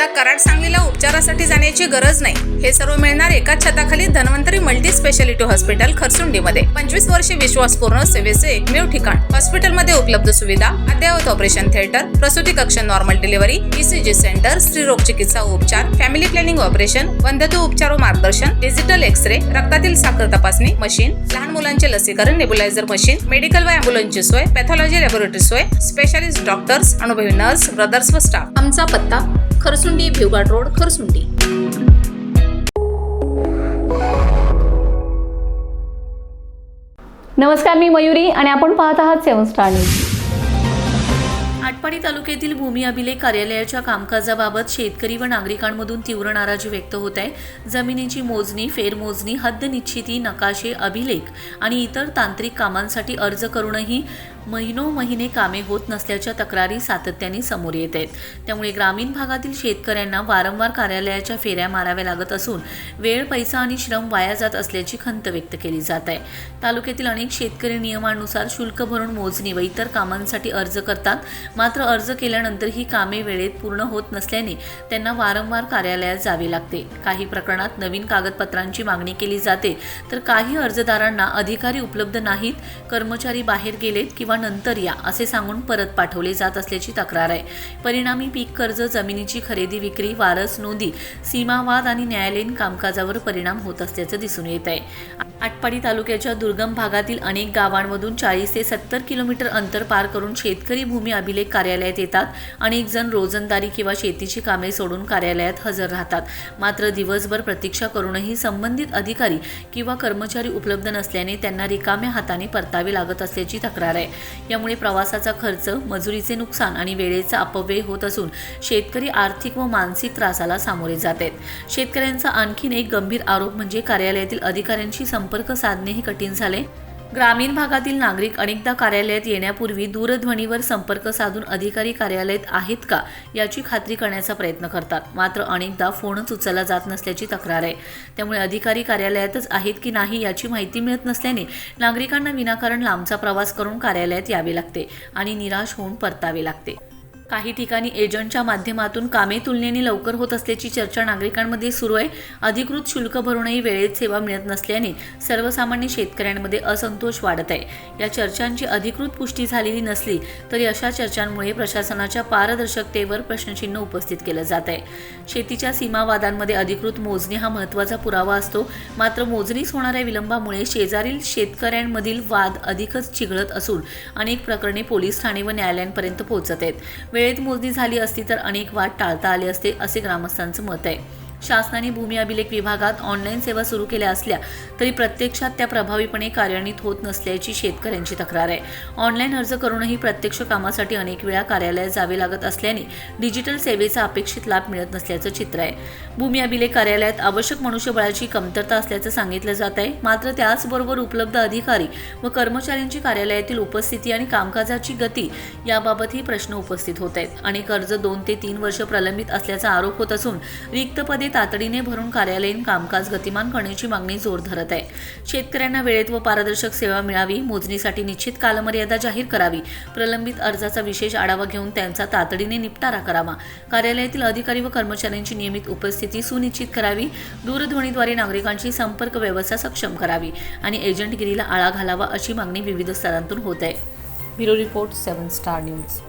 आता कराड सांगलीला उपचारासाठी जाण्याची गरज नाही. हे सर्व मिळणार एकाच छताखाली धन्वंतरी मल्टी स्पेशालिटी हॉस्पिटल खरसुंडीमध्ये. 25 वर्षे विश्वासपूर्ण सेवेचे एकमेव ठिकाण. हॉस्पिटलमध्ये उपलब्ध सुविधा, अद्ययावत ऑपरेशन थिएटर, प्रसूती कक्ष, नॉर्मल डिलिव्हरी, ईसीजी सेंटर, स्त्रीरोग चिकित्सा उपचार, फॅमिली प्लॅनिंग ऑपरेशन, वंध्यत्व उपचार व मार्गदर्शन, डिजिटल एक्स-रे, रक्तातील साखर तपासणी मशीन, लहान मुलांचे लसीकरण, नेब्युलायझर मशीन, मेडिकल व ॲम्ब्युलन्सची सोय, पॅथॉलॉजी लॅबोरेटरी सोय, स्पेशालिस्ट डॉक्टर्स, अनुभवी नर्स, ब्रदर्स व स्टाफ. आमचा पत्ता खरसुंडी, भिवघाट रोड, खरसुंडी. नमस्कार, मी मयुरी आणि आपण पाहत आहात 7 स्टार न्यूज. आटपाडी तालुक्यातील भूमी अभिलेख कार्यालयाच्या कामकाजाबाबत शेतकरी व नागरिकांमधून तीव्र नाराजी व्यक्त होत आहे. जमिनीची मोजणी, फेरमोजणी, हद्द निश्चिती, नकाशे, अभिलेख आणि इतर तांत्रिक कामांसाठी अर्ज करूनही महिने कामे होत नसल्याच्या तक्रारी सातत्याने समोर येत आहेत. त्यामुळे ग्रामीण भागातील शेतकऱ्यांना वारंवार कार्यालयाच्या फेऱ्या माराव्या लागत असून वेळ, पैसा आणि श्रम वाया जात असल्याची खंत व्यक्त केली जात आहे. तालुक्यातील अनेक शेतकरी नियमानुसार शुल्क भरून मोजणी व इतर कामांसाठी अर्ज करतात. मात्र अर्ज केल्यानंतर ही कामे वेळेत पूर्ण होत नसल्याने त्यांना वारंवार कार्यालयात जावे लागते. काही प्रकरणात नवीन कागदपत्रांची मागणी केली जाते, तर काही अर्जदारांना अधिकारी उपलब्ध नाहीत, कर्मचारी बाहेर गेलेत किंवा नंतर या असे सांगून परत पाठवले जात असल्याची तक्रार आहे. परिणामी पीक कर्ज, जमिनीची खरेदी विक्री, वारस नोंदी, सीमावाद आणि न्यायालयीन कामकाजावर परिणाम होत असल्याचं दिसून येत आहे. आटपाडी तालुक्याच्या दुर्गम भागातील अनेक गावांमधून 40 ते 70 किलोमीटर अंतर पार करून शेतकरी भूमी अभिलेख कार्यालयात येतात. अनेक जण रोजंदारी किंवा शेतीची कामे सोडून कार्यालयात हजर राहतात. मात्र दिवसभर प्रतीक्षा करूनही संबंधित अधिकारी किंवा कर्मचारी उपलब्ध नसल्याने त्यांना रिकाम्या हाताने परतावे लागत असल्याची तक्रार आहे. यामुळे प्रवासाचा खर्च, मजुरीचे नुकसान आणि वेळेचा अपव्यय होत असून शेतकरी आर्थिक व मानसिक त्रासाला सामोरे जात आहेत. शेतकऱ्यांचा आणखीन एक गंभीर आरोप म्हणजे कार्यालयातील अधिकाऱ्यांशी संपर्क साधणेही कठीण झाले. ग्रामीण भागातील नागरिक अनेकदा कार्यालयात येण्यापूर्वी दूरध्वनीवर संपर्क साधून अधिकारी कार्यालयात आहेत का याची खात्री करण्याचा प्रयत्न करतात. मात्र अनेकदा फोनच उचलला जात नसल्याची तक्रार आहे. त्यामुळे अधिकारी कार्यालयातच आहेत की नाही याची माहिती मिळत नसल्याने नागरिकांना विनाकारण लांबचा प्रवास करून कार्यालयात यावे लागते आणि निराश होऊन परतावे लागते. काही ठिकाणी एजंटच्या माध्यमातून कामे तुलनेने लवकर होत असल्याची चर्चा नागरिकांमध्ये सुरू आहे. अधिकृत शुल्क भरूनही वेळेत सेवा मिळत नसल्याने सर्वसामान्य शेतकऱ्यांमध्ये असंतोष वाढत आहे. या चर्चांची अधिकृत पुष्टी झालेली नसली तरी अशा चर्चांमुळे प्रशासनाच्या पारदर्शकतेवर प्रश्नचिन्ह उपस्थित केलं जात आहे. शेतीच्या सीमावादांमध्ये अधिकृत मोजणी हा महत्त्वाचा पुरावा असतो. मात्र मोजणीस होणाऱ्या विलंबामुळे शेजारील शेतकऱ्यांमधील वाद अधिकच चिघळत असून अनेक प्रकरणे पोलीस ठाणे व न्यायालयांपर्यंत पोहोचत आहेत. वेळेत मोजणी झाली असती तर अनेक वाद टाळता आले असते असे ग्रामस्थांचं मत आहे. शासनाने भूमी अभिलेख विभागात ऑनलाईन सेवा सुरू केल्या असल्या तरी प्रत्यक्षात त्या प्रभावीपणे कार्यान्वित होत नसल्याची शेतकऱ्यांची तक्रार आहे. ऑनलाईन अर्ज करूनही प्रत्यक्ष कामासाठी अनेक वेळा कार्यालयात जावे लागत असल्याने डिजिटल सेवेचा अपेक्षित लाभ मिळत नसल्याचं चित्र आहे. भूमी अभिलेख कार्यालयात आवश्यक मनुष्यबळाची कमतरता असल्याचं सांगितलं जात आहे. मात्र त्याचबरोबर उपलब्ध अधिकारी व कर्मचाऱ्यांची कार्यालयातील उपस्थिती आणि कामकाजाची गती याबाबतही प्रश्न उपस्थित होत आहेत. अनेक अर्ज 2 ते 3 वर्ष प्रलंबित असल्याचा आरोप होत असून रिक्त पदे तातडीने भरून कार्यालयीन कामकाज गतिमान करण्याची मागणी जोर धरत आहे. शेतकऱ्यांना वेळेत व पारदर्शक सेवा मिळावी, मोजणीसाठी निश्चित कालमर्यादा जाहीर करावी, प्रलंबित अर्जाचा विशेष आढावा घेऊन त्यांचा तातडीने निपटारा करावा, कार्यालयातील अधिकारी व कर्मचाऱ्यांची नियमित उपस्थिती सुनिश्चित करावी, दूरध्वनीद्वारे नागरिकांची संपर्क व्यवस्था सक्षम करावी आणि एजंटगिरीला आळा घालावा अशी मागणी विविध स्तरांतून होत आहे. Bureau report 7 star news.